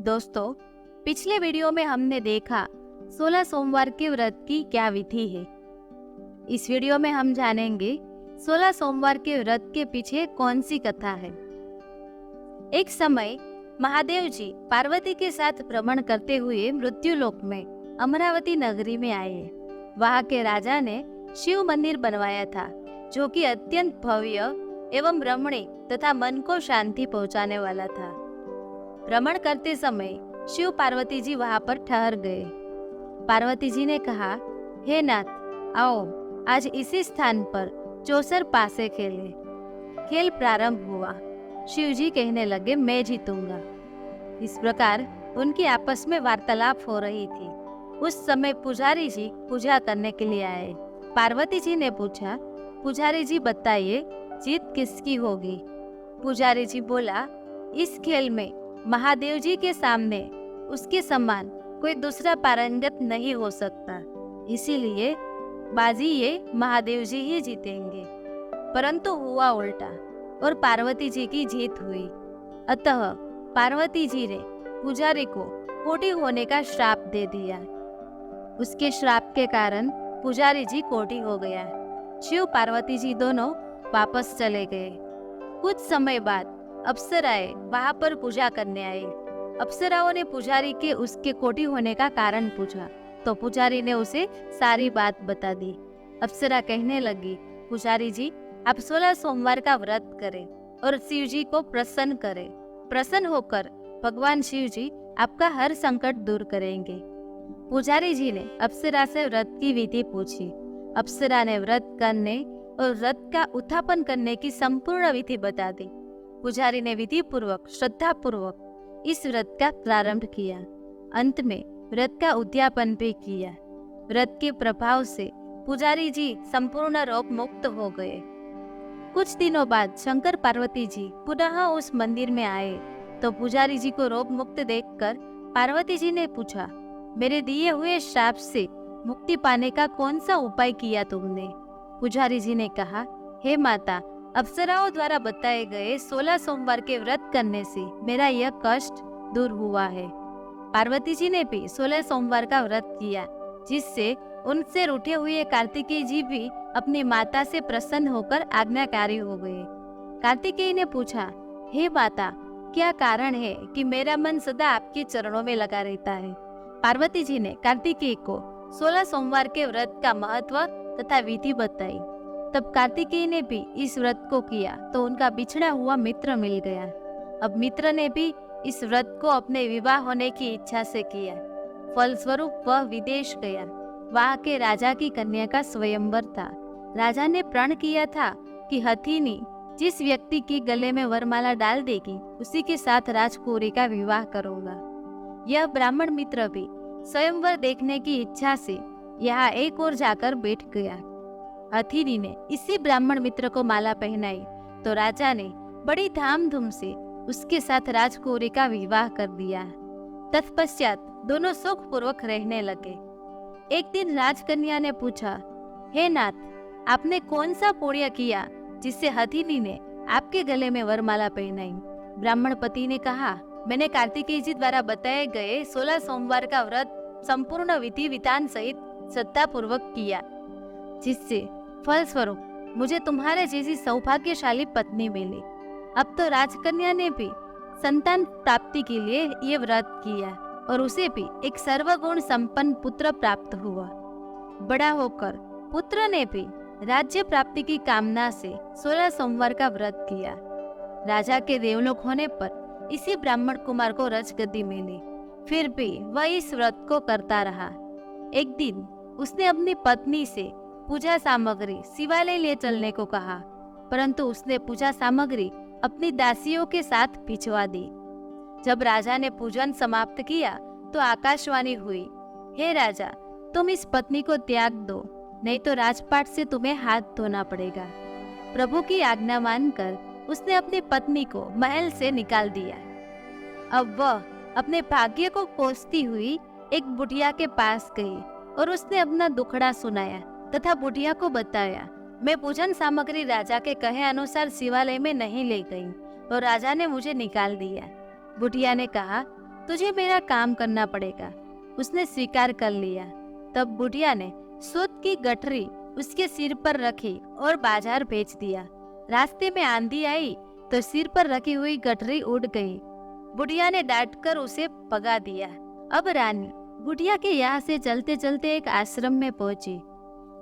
दोस्तों, पिछले वीडियो में हमने देखा 16 सोमवार के व्रत की क्या विधि है। इस वीडियो में हम जानेंगे 16 सोमवार के व्रत के पीछे कौन सी कथा है। एक समय महादेव जी पार्वती के साथ भ्रमण करते हुए मृत्युलोक में अमरावती नगरी में आए। वहां के राजा ने शिव मंदिर बनवाया था, जो कि अत्यंत भव्य एवं रमणीय तथा मन को शांति पहुंचाने वाला था। भ्रमण करते समय शिव पार्वती जी वहां पर ठहर गए। पार्वती जी ने कहा, हे नाथ, आओ आज इसी स्थान पर चौसर पासे खेले। खेल प्रारंभ हुआ। शिव जी कहने लगे, मैं जीतूंगा। इस प्रकार उनकी आपस में वार्तालाप हो रही थी। उस समय पुजारी जी पूजा करने के लिए आए। पार्वती जी ने पूछा, पुजारी जी बताइए, जीत किसकी होगी? पुजारी जी बोला, इस खेल में महादेव जी के सामने उसके समान कोई दूसरा पारंगत नहीं हो सकता, इसीलिए बाजी ये महादेव जी ही जीतेंगे। परंतु हुआ उल्टा और पार्वती जी की जीत हुई। अतः पार्वती जी ने पुजारी को कोढ़ी होने का श्राप दे दिया। उसके श्राप के कारण पुजारी जी कोढ़ी हो गया। शिव पार्वती जी दोनों वापस चले गए। कुछ समय बाद अप्सराएं वहां पर पूजा करने आई। अप्सराओं ने पुजारी के उसके कोढ़ी होने का कारण पूछा, तो पुजारी ने उसे सारी बात बता दी। अप्सरा कहने लगी, पुजारी जी, आप 16 सोमवार का व्रत करें और शिव जी को प्रसन्न करें। प्रसन्न होकर भगवान शिव जी आपका हर संकट दूर करेंगे। पुजारी जी ने अप्सरा से व्रत की विधि पूछी। अप्सरा ने व्रत करने और व्रत का उत्थापन करने की संपूर्ण विधि बता दी। पुजारी ने विधि पूर्वक, श्रद्धा पूर्वक इस व्रत का प्रारंभ किया। अंत में व्रत का उद्यापन भी किया। व्रत के प्रभाव से पुजारी जी संपूर्ण रोग मुक्त हो गए। कुछ दिनों बाद शंकर पार्वती जी पुनः उस मंदिर में आए, तो पुजारी जी को रोग मुक्त देखकर पार्वती जी ने पूछा, मेरे दिए हुए श्राप से मुक्ति पाने का कौन सा उपाय किया तुमने? पुजारी जी ने कहा, हे माता, अप्सराओं द्वारा बताए गए 16 सोमवार के व्रत करने से मेरा यह कष्ट दूर हुआ है। पार्वती जी ने भी 16 सोमवार का व्रत किया, जिससे उनसे रूठे हुए कार्तिकेय जी भी अपनी माता से प्रसन्न होकर आज्ञाकारी हो गए। कार्तिकेय ने पूछा, हे माता, क्या कारण है कि मेरा मन सदा आपके चरणों में लगा रहता है? पार्वती जी ने कार्तिकेय को 16 सोमवार के व्रत का महत्व तथा विधि बताई। तब कार्तिकेय ने भी इस व्रत को किया, तो उनका बिछड़ा हुआ मित्र मिल गया। अब मित्र ने भी इस व्रत को अपने विवाह होने की इच्छा से किया। फलस्वरूप वह विदेश गया। वहां के राजा की कन्या का स्वयंवर था। राजा ने प्रण किया था कि हथिनी जिस व्यक्ति के गले में वरमाला डाल देगी, उसी के साथ राजकुमारी का विवाह करूंगा। यह ब्राह्मण मित्र भी स्वयंवर देखने की इच्छा से यहाँ एक ओर जाकर बैठ गया। हथिनी ने इसी ब्राह्मण मित्र को माला पहनाई, तो राजा ने बड़ी धामधूम से उसके साथ राजकुमारी का विवाह कर दिया। तत्पश्चात दोनों सुख पूर्वक रहने लगे। एक दिन राजकन्या ने पूछा, हे नाथ, आपने कौन सा पुण्य किया जिससे हथिनी ने आपके गले में वरमाला पहनाई? ब्राह्मण पति ने कहा, मैंने कार्तिकेय जी द्वारा बताए गए 16 सोमवार का व्रत संपूर्ण विधि विधान सहित श्रद्धा पूर्वक किया, जिससे फलस्वरूप मुझे तुम्हारे जैसी सौभाग्यशाली पत्नी मिली। अब तो राजकन्या ने भी संतान प्राप्ति के लिए ये व्रत किया और उसे भी एक सर्वगुण संपन्न पुत्र प्राप्त हुआ। बड़ा होकर पुत्र ने भी राज्य प्राप्ति की कामना से 16 सोमवार का व्रत किया। राजा के देवलोक होने पर इसी ब्राह्मण कुमार को राजगद्दी मिली। फिर भी वह इस व्रत को करता रहा। एक दिन उसने अपनी पत्नी से पूजा सामग्री शिवालय ले चलने को कहा, परंतु उसने पूजा सामग्री अपनी दासियों के साथ भिजवा दी। जब राजा ने पूजन समाप्त किया तो आकाशवाणी हुई, हे राजा, तुम इस पत्नी को त्याग दो, नहीं तो राजपाट से तुम्हें हाथ धोना पड़ेगा। प्रभु की आज्ञा मानकर उसने अपनी पत्नी को महल से निकाल दिया। अब वह अपने भाग्य को कोसती हुई एक बुढ़िया के पास गई और उसने अपना दुखड़ा सुनाया तथा बुढ़िया को बताया, मैं पूजन सामग्री राजा के कहे अनुसार शिवालय में नहीं ले गई और राजा ने मुझे निकाल दिया। बुढ़िया ने कहा, तुझे मेरा काम करना पड़ेगा। उसने स्वीकार कर लिया। तब बुढ़िया ने सूत की गठरी उसके सिर पर रखी और बाजार भेज दिया। रास्ते में आंधी आई तो सिर पर रखी हुई गठरी उड़ गई। बुढ़िया ने डांटकर उसे भगा दिया। अब रानी बुढ़िया के यहाँ से चलते चलते एक आश्रम में पहुंची।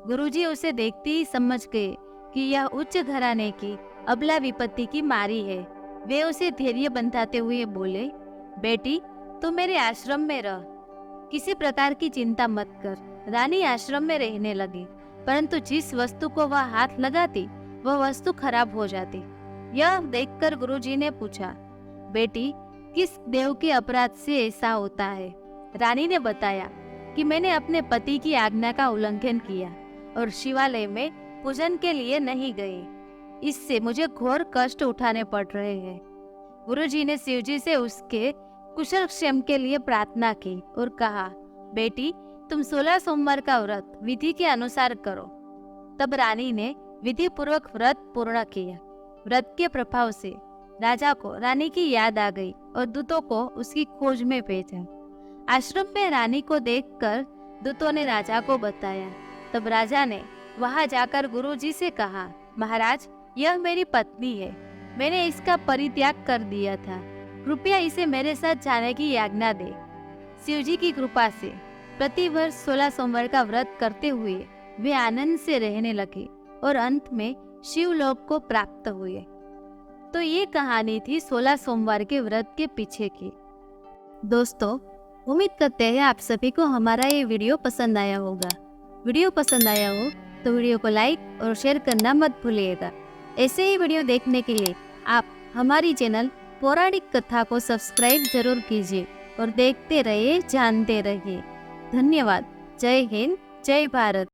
गुरुजी उसे देखते ही समझ गए कि यह उच्च घराने की अबला विपत्ति की मारी है। वे उसे धैर्य बंधाते हुए बोले, बेटी तू मेरे आश्रम में रह, किसी प्रकार की चिंता मत कर। रानी आश्रम में रहने लगी, परंतु जिस वस्तु को वह हाथ लगाती वह वस्तु खराब हो जाती। यह देखकर गुरुजी ने पूछा, बेटी किस देव के अपराध से ऐसा होता है? रानी ने बताया कि मैंने अपने पति की आज्ञा का उल्लंघन किया और शिवालय में पूजन के लिए नहीं गई। इससे मुझे घोर कष्ट उठाने पड़ रहे हैं। गुरुजी ने शिवजी से उसके कुशल क्षेम के लिए प्रार्थना की और कहा, बेटी तुम 16 सोमवार का व्रत विधि के अनुसार करो। तब रानी ने विधि पूर्वक व्रत पूर्ण किया। व्रत के प्रभाव से राजा को रानी की याद आ गई और दूतों को उसकी खोज में भेजा। आश्रम में रानी को देखकर दूतों ने राजा को बताया। तब राजा ने वहां जाकर गुरुजी से कहा, महाराज यह मेरी पत्नी है, मैंने इसका परित्याग कर दिया था, कृपया इसे मेरे साथ जाने की आज्ञा दे। शिवजी की कृपा से प्रतिवर्ष 16 सोमवार का व्रत करते हुए वे आनंद से रहने लगे और अंत में शिवलोक को प्राप्त हुए। तो ये कहानी थी 16 सोमवार के व्रत के पीछे की। दोस्तों उम्मीद करते हैं आप सभी को हमारा ये वीडियो पसंद आया होगा। वीडियो पसंद आया हो तो वीडियो को लाइक और शेयर करना मत भूलिएगा। ऐसे ही वीडियो देखने के लिए आप हमारी चैनल पौराणिक कथा को सब्सक्राइब जरूर कीजिए और देखते रहिए, जानते रहिए। धन्यवाद। जय हिंद, जय भारत।